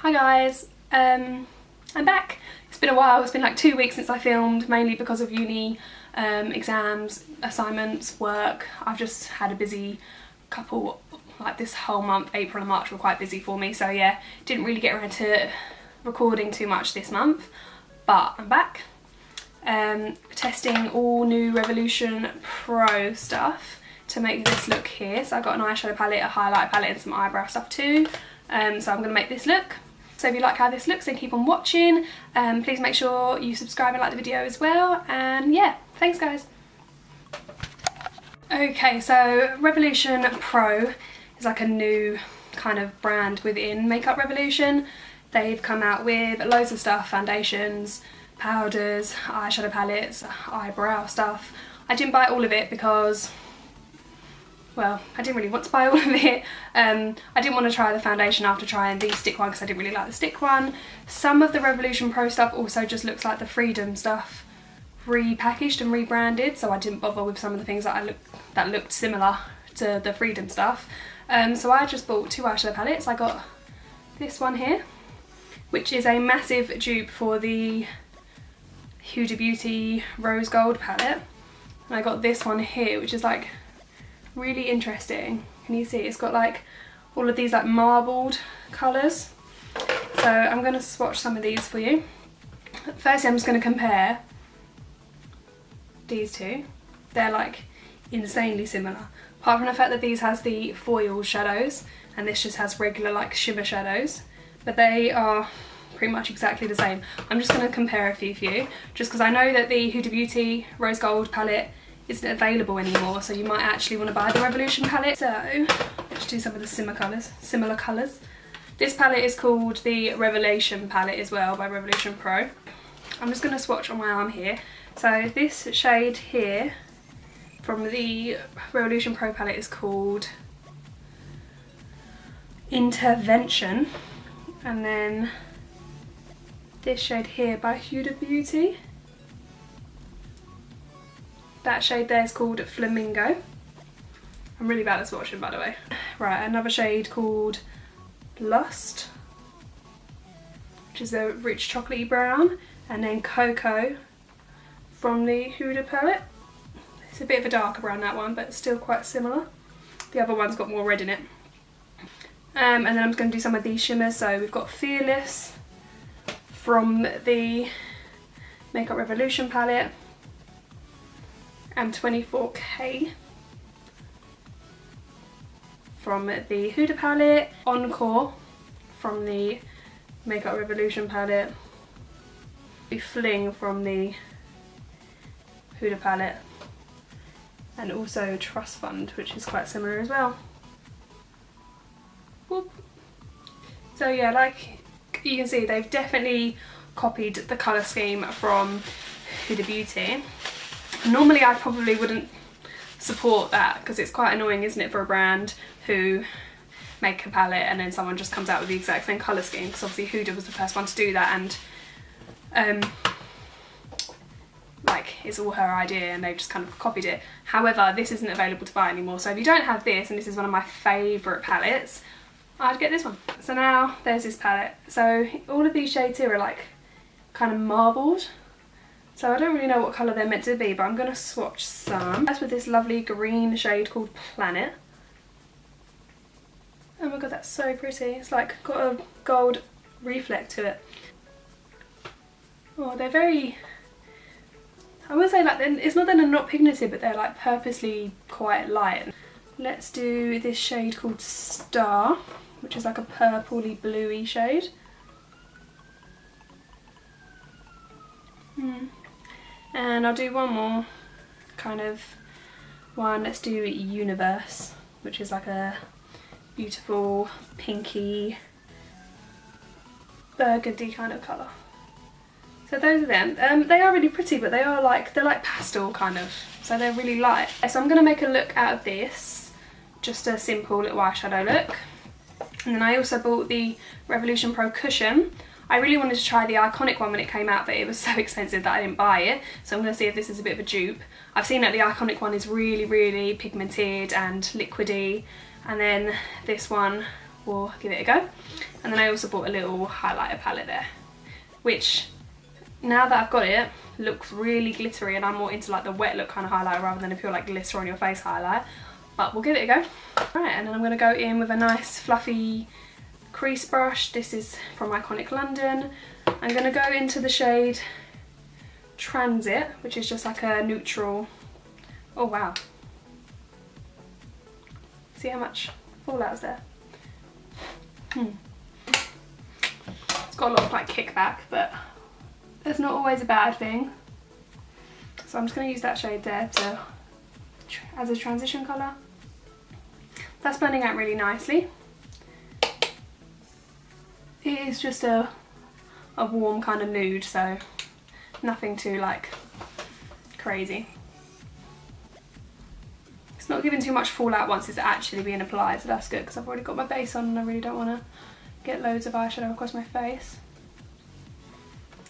Hi guys, I'm back. It's been a while, it's been like 2 weeks since I filmed, mainly because of uni, exams, assignments, work. I've just had a busy couple, like this whole month, April and March were quite busy for me, so yeah, didn't really get around to recording too much this month, but I'm back. Testing all new Revolution Pro stuff to make this look here. So I got an eyeshadow palette, a highlight palette and some eyebrow stuff too. So I'm going to make this look. So if you like how this looks, then keep on watching. Please make sure you subscribe and like the video as well. And yeah, thanks guys. Okay, so Revolution Pro is like a new kind of brand within Makeup Revolution. They've come out with loads of stuff, foundations, powders, eyeshadow palettes, eyebrow stuff. I didn't buy all of it because, well, I didn't really want to buy all of it. I didn't want to try the foundation after trying the stick one because I didn't really like the stick one. Some of the Revolution Pro stuff also just looks like the Freedom stuff repackaged and rebranded, so I didn't bother with some of the things that looked similar to the Freedom stuff. So I just bought 2 eyeshadow palettes. I got this one here, which is a massive dupe for the Huda Beauty Rose Gold palette. And I got this one here, which is like really interesting. Can you see? It's got like all of these like marbled colours. So I'm going to swatch some of these for you. Firstly, I'm just going to compare these two. They're like insanely similar. Apart from the fact that these has the foil shadows and this just has regular like shimmer shadows. But they are pretty much exactly the same. I'm just going to compare a few for you, just because I know that the Huda Beauty Rose Gold palette isn't available anymore, so you might actually want to buy the Revolution palette. So let's do some of the similar colours. This palette is called the Revelation palette as well by Revolution Pro. I'm just going to swatch on my arm here. So this shade here from the Revolution Pro palette is called Intervention, and then this shade here by Huda Beauty, that shade there is called Flamingo. I'm really bad at swatching, by the way. Right, another shade called Lust, which is a rich chocolatey brown, and then Cocoa from the Huda palette. It's a bit of a darker brown, that one, but still quite similar. The other one's got more red in it. And then I'm going to do some of these shimmers. So we've got Fearless from the Makeup Revolution palette, and 24K from the Huda palette, Encore from the Makeup Revolution palette, Fling from the Huda palette, and also Trust Fund, which is quite similar as well. Whoop. So yeah, like you can see, they've definitely copied the colour scheme from Huda Beauty. Normally I probably wouldn't support that because it's quite annoying, isn't it, for a brand who make a palette and then someone just comes out with the exact same colour scheme, because obviously Huda was the first one to do that, and like it's all her idea and they've just kind of copied it. However, this isn't available to buy anymore, so if you don't have this, and this is one of my favourite palettes, I'd get this one. So now there's this palette. So all of these shades here are like kind of marbled. So I don't really know what colour they're meant to be, but I'm going to swatch some. That's with this lovely green shade called Planet. Oh my god, that's so pretty. It's like got a gold reflect to it. Oh, they're very, I would say like, it's not that they're not pigmented, but they're like purposely quite light. Let's do this shade called Star, which is like a purpley bluey shade. And I'll do one more kind of one. Let's do Universe, which is like a beautiful pinky burgundy kind of colour. So those are them. They are really pretty, but they're like pastel kind of, so they're really light. So I'm going to make a look out of this, just a simple little eyeshadow look. And then I also bought the Revolution Pro cushion. I really wanted to try the Iconic one when it came out, but it was so expensive that I didn't buy it. So I'm going to see if this is a bit of a dupe. I've seen that the Iconic one is really, really pigmented and liquidy, and then this one we'll give it a go. And then I also bought a little highlighter palette there, which now that I've got it, looks really glittery, and I'm more into like the wet look kind of highlighter rather than a pure like glitter on your face highlight. But we'll give it a go. Right, and then I'm going to go in with a nice fluffy crease brush. This is from Iconic London. I'm going to go into the shade Transit, which is just like a neutral. Oh wow. See how much fallout is there? It's got a lot of like kickback, but it's not always a bad thing. So I'm just going to use that shade there as a transition colour. That's blending out really nicely. It is just a warm kind of nude, so nothing too like crazy. It's not giving too much fallout once it's actually being applied, so that's good because I've already got my base on and I really don't want to get loads of eyeshadow across my face.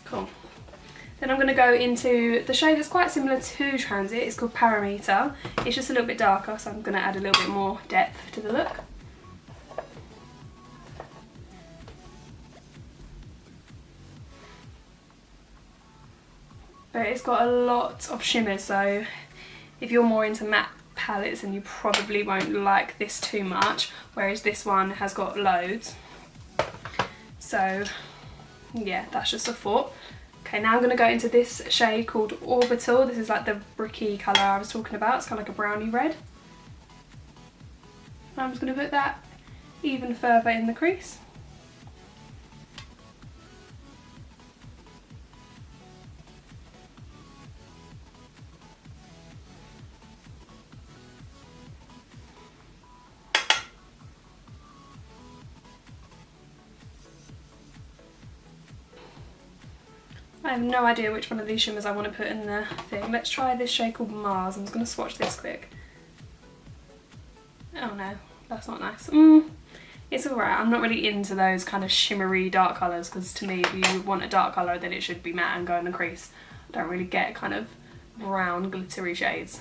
Cool. Then I'm going to go into the shade that's quite similar to Transit. It's called Parameter. It's just a little bit darker, so I'm going to add a little bit more depth to the look. But it's got a lot of shimmer, so if you're more into matte palettes, then you probably won't like this too much, whereas this one has got loads. So yeah, that's just a thought. Okay, now I'm going to go into this shade called Orbital. This is like the bricky colour I was talking about. It's kind of like a brownie red. I'm just going to put that even further in the crease. I have no idea which one of these shimmers I want to put in the thing. Let's try this shade called Mars. I'm just going to swatch this quick. Oh no, that's not nice. It's alright. I'm not really into those kind of shimmery dark colours, because to me, if you want a dark colour, then it should be matte and go in the crease. I don't really get kind of brown glittery shades,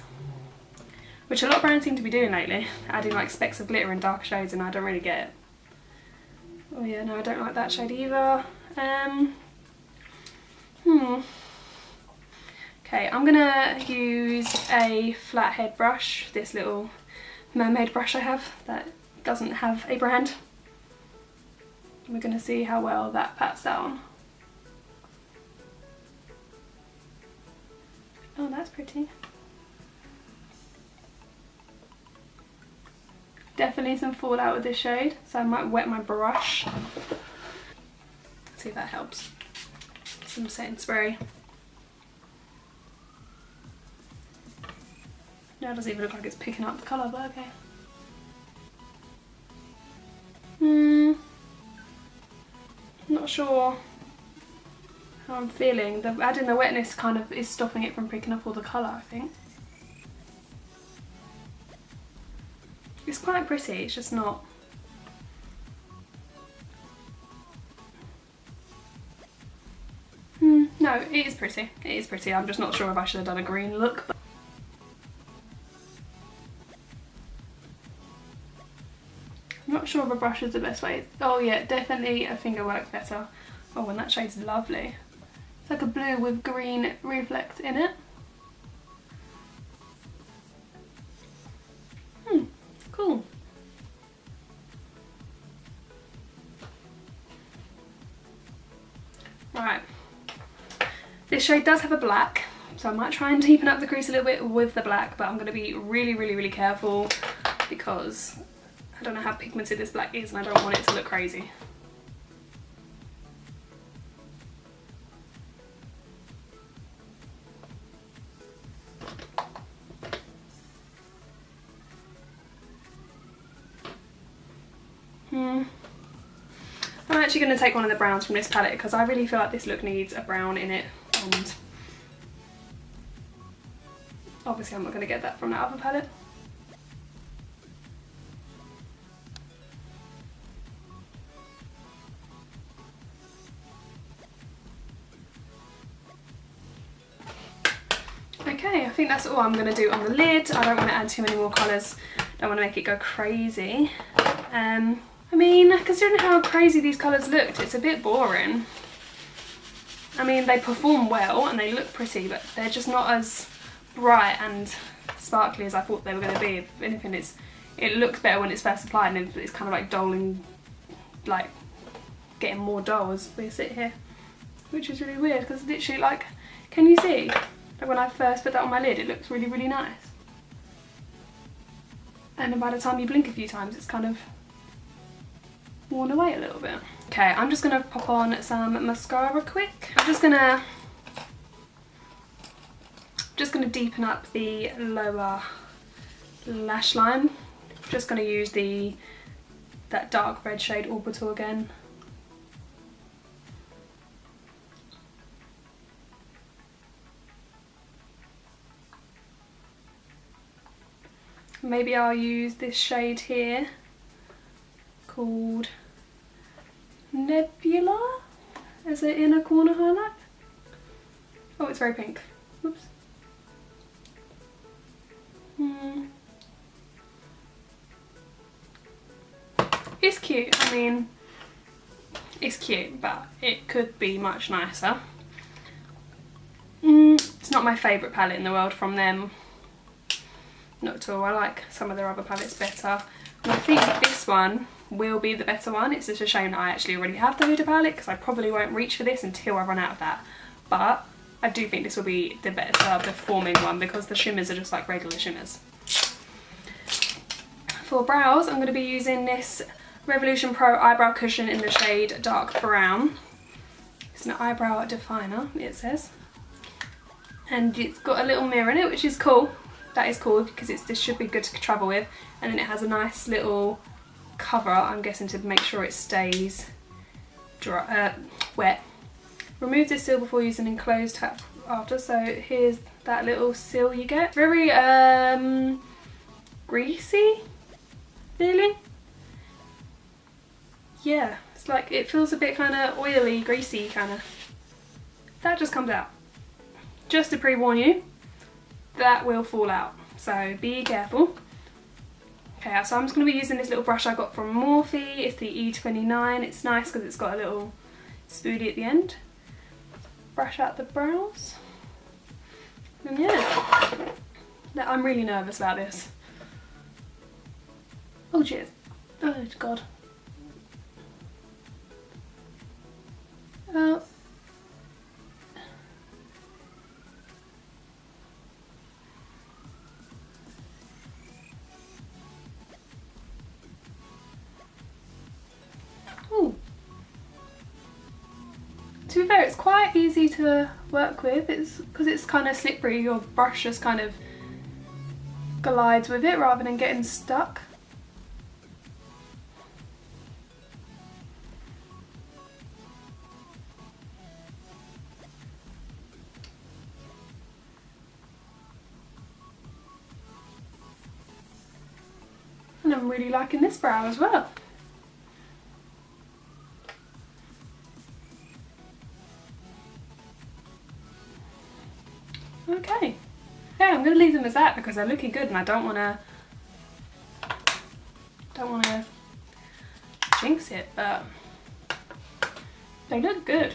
which a lot of brands seem to be doing lately, adding like specks of glitter in darker shades, and I don't really get it. Oh yeah, no, I don't like that shade either. Okay, I'm gonna use a flathead brush, this little mermaid brush I have that doesn't have a brand. We're gonna see how well that pats down. Oh, that's pretty. Definitely some fallout with this shade, so I might wet my brush. Let's see if that helps. Some setting spray. No, it doesn't even look like it's picking up the colour, but okay. Not sure how I'm feeling. Adding the wetness kind of is stopping it from picking up all the colour, I think. It's quite pretty, it's just not. No, it is pretty. It is pretty. I'm just not sure if I should have done a green look. But I'm not sure if a brush is the best way. Oh yeah, definitely a finger works better. Oh, and that shade's lovely. It's like a blue with green reflect in it. Cool. Right. This shade does have a black, so I might try and deepen up the crease a little bit with the black, but I'm going to be really careful because I don't know how pigmented this black is and I don't want it to look crazy. I'm actually going to take one of the browns from this palette because I really feel like this look needs a brown in it, and obviously I'm not going to get that from that other palette. Okay, I think that's all I'm going to do on the lid. I don't want to add too many more colours, don't want to make it go crazy. I mean, considering how crazy these colours looked, it's a bit boring. I mean, they perform well and they look pretty, but they're just not as bright and sparkly as I thought they were going to be. If anything, it looks better when it's first applied, and it's kind of like dulling, like getting more dull as we sit here, which is really weird because literally, like, can you see? Like when I first put that on my lid, it looks really, really nice. And then by the time you blink a few times, it's kind of worn away a little bit. Okay, I'm just gonna pop on some mascara quick. I'm just gonna deepen up the lower lash line. Just gonna use that dark red shade Orbital again. Maybe I'll use this shade here called Nebula as an inner corner highlight. Oh, it's very pink. Oops. It's cute. I mean, it's cute, but it could be much nicer. It's not my favourite palette in the world from them. Not at all. I like some of their other palettes better. And I think this one will be the better one. It's just a shame that I actually already have the Huda palette because I probably won't reach for this until I run out of that. But I do think this will be the better performing one because the shimmers are just like regular shimmers. For brows, I'm going to be using this Revolution Pro Eyebrow Cushion in the shade Dark Brown. It's an eyebrow definer, it says. And it's got a little mirror in it, which is cool. That is cool because this should be good to travel with. And then it has a nice little cover, I'm guessing, to make sure it stays dry, wet. Remove this seal before using enclosed tap after. So here's that little seal you get. Very greasy feeling. Yeah, it's like, it feels a bit kind of oily, greasy kind of. That just comes out. Just to pre-warn you, that will fall out, so be careful. Okay, so I'm just going to be using this little brush I got from Morphe. It's the E29. It's nice because it's got a little spoolie at the end. Brush out the brows. And yeah, I'm really nervous about this. Oh jeez. Oh god. Oh. To be fair, it's quite easy to work with. It's because it's kind of slippery, your brush just kind of glides with it rather than getting stuck. And I'm really liking this brow as well. Okay, yeah, I'm going to leave them as that because they're looking good and I don't want to jinx it, but they look good.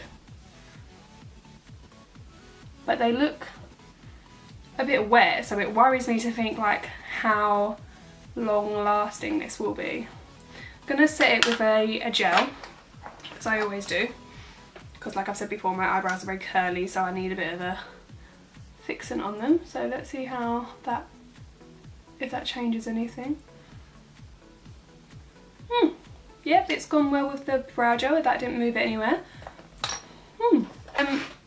But they look a bit wet, so it worries me to think like how long lasting this will be. I'm going to set it with a gel, because I always do, because like I've said before, my eyebrows are very curly, so I need a bit of a fixing on them. So let's see how that, if that changes anything. Yep, it's gone well with the brow gel. That didn't move it anywhere.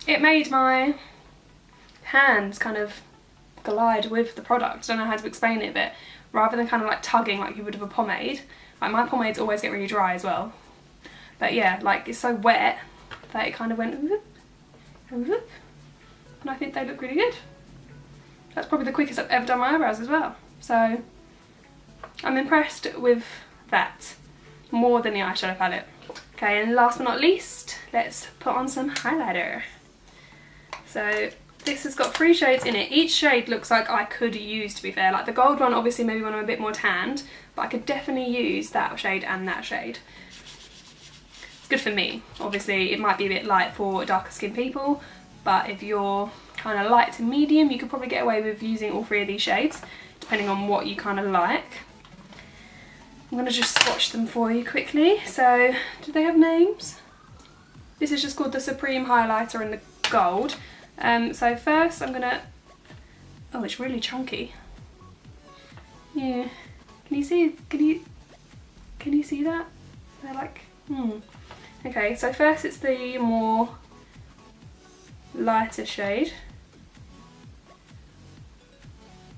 It made my hands kind of glide with the product. I don't know how to explain it, but rather than kind of like tugging like you would with a pomade, like my pomades always get really dry as well. But yeah, like it's so wet that it kind of went whoop, and whoop. And I think they look really good. That's probably the quickest I've ever done my eyebrows as well. So I'm impressed with that, more than the eyeshadow palette. Okay, and last but not least, let's put on some highlighter. So This has got 3 shades in it. Each shade looks like I could use, to be fair. Like the gold one, obviously maybe when I'm a bit more tanned, but I could definitely use that shade and that shade. It's good for me. Obviously it might be a bit light for darker skinned people, but if you're kind of light to medium, you could probably get away with using all 3 of these shades, depending on what you kind of like. I'm going to just swatch them for you quickly. So, do they have names? This is just called the Supreme Highlighter in the gold. So first I'm gonna, oh, it's really chunky. Yeah, can you see that? They're like, Okay, so first it's the more lighter shade,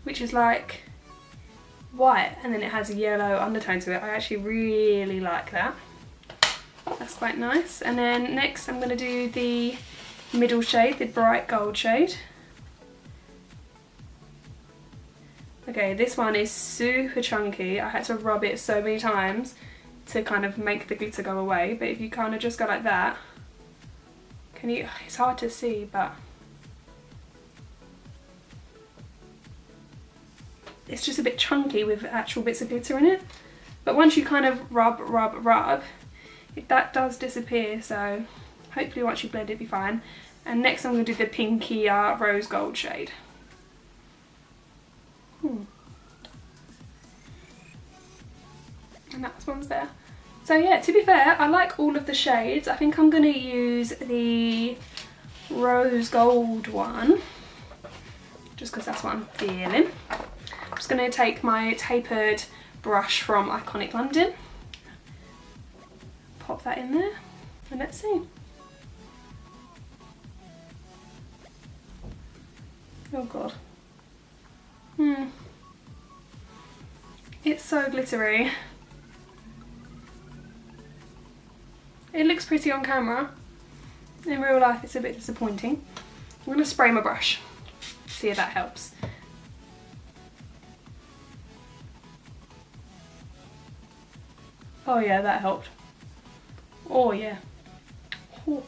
which is like white, and then it has a yellow undertone to it. I actually really like that. That's quite nice. And then next I'm going to do the middle shade, the bright gold shade. Okay, this one is super chunky. I had to rub it so many times to kind of make the glitter go away, but if you kind of just go like that, can you, it's hard to see, but it's just a bit chunky with actual bits of glitter in it. But once you kind of rub, that does disappear, so hopefully once you blend it, it'll be fine. And next I'm going to do the pinkier rose gold shade. And that one's there. So yeah, to be fair, I like all of the shades. I think I'm going to use the rose gold one, just because that's what I'm feeling. I'm just going to take my tapered brush from Iconic London, pop that in there, and let's see. Oh god. It's so glittery. It looks pretty on camera. In real life it's a bit disappointing. I'm going to spray my brush, see if that helps. Oh yeah, that helped. Oh yeah. Ooh.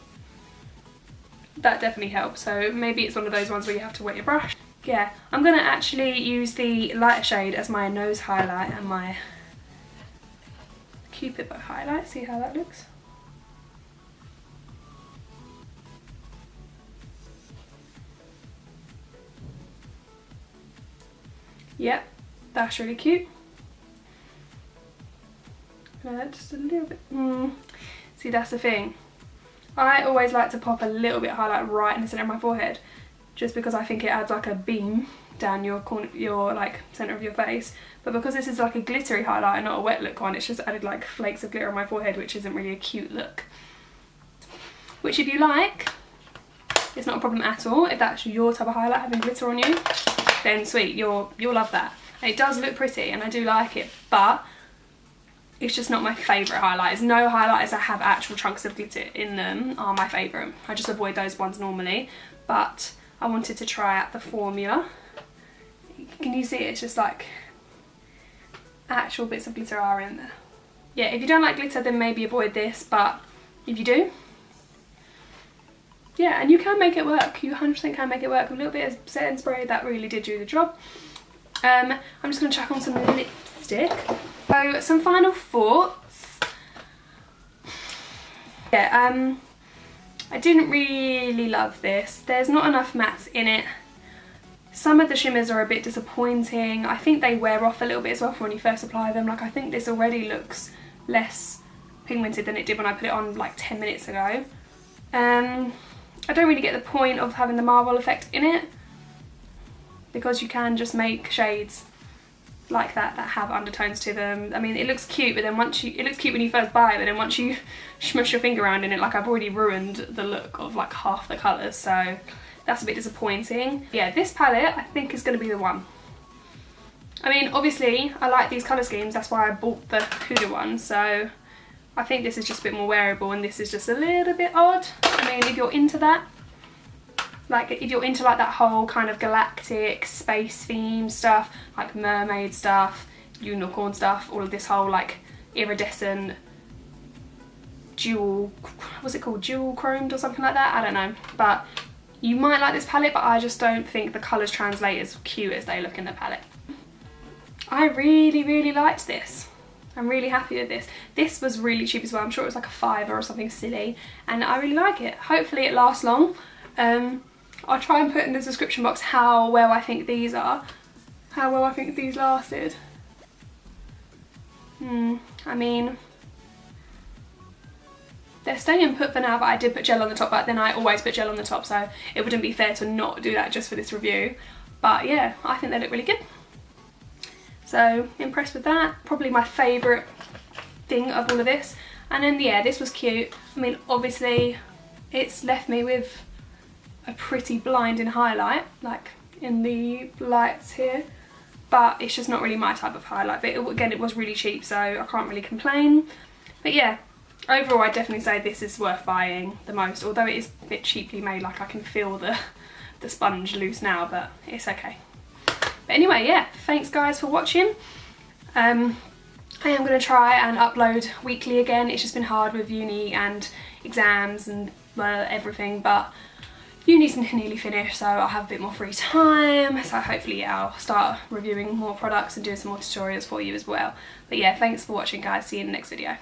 That definitely helps. So maybe it's one of those ones where you have to wet your brush. Yeah, I'm going to actually use the lighter shade as my nose highlight and my Cupid bow highlight. See how that looks? Yep, that's really cute. Just a little bit. See, that's the thing. I always like to pop a little bit of highlight right in the centre of my forehead, just because I think it adds like a beam down your corner, your like centre of your face. But because this is like a glittery highlight and not a wet look one, it's just added like flakes of glitter on my forehead, which isn't really a cute look. Which, if you like, it's not a problem at all. If that's your type of highlight, having glitter on you, then sweet, you'll love that. And it does look pretty and I do like it, but it's just not my favourite highlighters. No highlighters that have actual chunks of glitter in them are my favourite. I just avoid those ones normally, but I wanted to try out the formula. Can you see it's just like actual bits of glitter are in there. Yeah, if you don't like glitter then maybe avoid this, but if you do, yeah, and you can make it work. You 100% can make it work. A little bit of setting spray, that really did do the job. I'm just going to chuck on some lipstick. So, some final thoughts. Yeah, I didn't really love this. There's not enough mattes in it. Some of the shimmers are a bit disappointing. I think they wear off a little bit as well from when you first apply them. Like, I think this already looks less pigmented than it did when I put it on like 10 minutes ago. I don't really get the point of having the marble effect in it, because you can just make shades like that have undertones to them. I mean, it looks cute, but then it looks cute when you first buy it, but then once you smush your finger around in it, like I've already ruined the look of like half the colours, so that's a bit disappointing. Yeah, this palette I think is going to be the one. I mean, obviously I like these colour schemes, that's why I bought the Huda one, so I think this is just a bit more wearable and this is just a little bit odd. I mean, if you're into that, like if you're into like that whole kind of galactic space theme stuff, like mermaid stuff, unicorn stuff, all of this whole like iridescent jewel, what's it called, jewel chromed or something like that, I don't know, but You might like this palette, but I just don't think the colours translate as cute as they look in the palette. I really liked this. I'm really happy with this. This was really cheap as well. I'm sure it was like a £5 or something silly, and I really like it. Hopefully it lasts long. I'll try and put in the description box how well I think these are. How well I think these lasted. I mean, they're staying put for now, but I did put gel on the top, but then I always put gel on the top, so it wouldn't be fair to not do that just for this review. But yeah, I think they look really good. So impressed with that. Probably my favourite thing of all of this. And then yeah, this was cute. I mean, obviously it's left me with a pretty blinding highlight, like in the lights here, but it's just not really my type of highlight. But again, it was really cheap, so I can't really complain. But yeah, overall I'd definitely say this is worth buying the most, although it is a bit cheaply made. Like I can feel the sponge loose now, but it's okay. But anyway, yeah, thanks guys for watching. I am going to try and upload weekly again. It's just been hard with uni and exams and everything, but uni's nearly finished, so I'll have a bit more free time. So hopefully I'll start reviewing more products and doing some more tutorials for you as well. But yeah, thanks for watching guys. See you in the next video.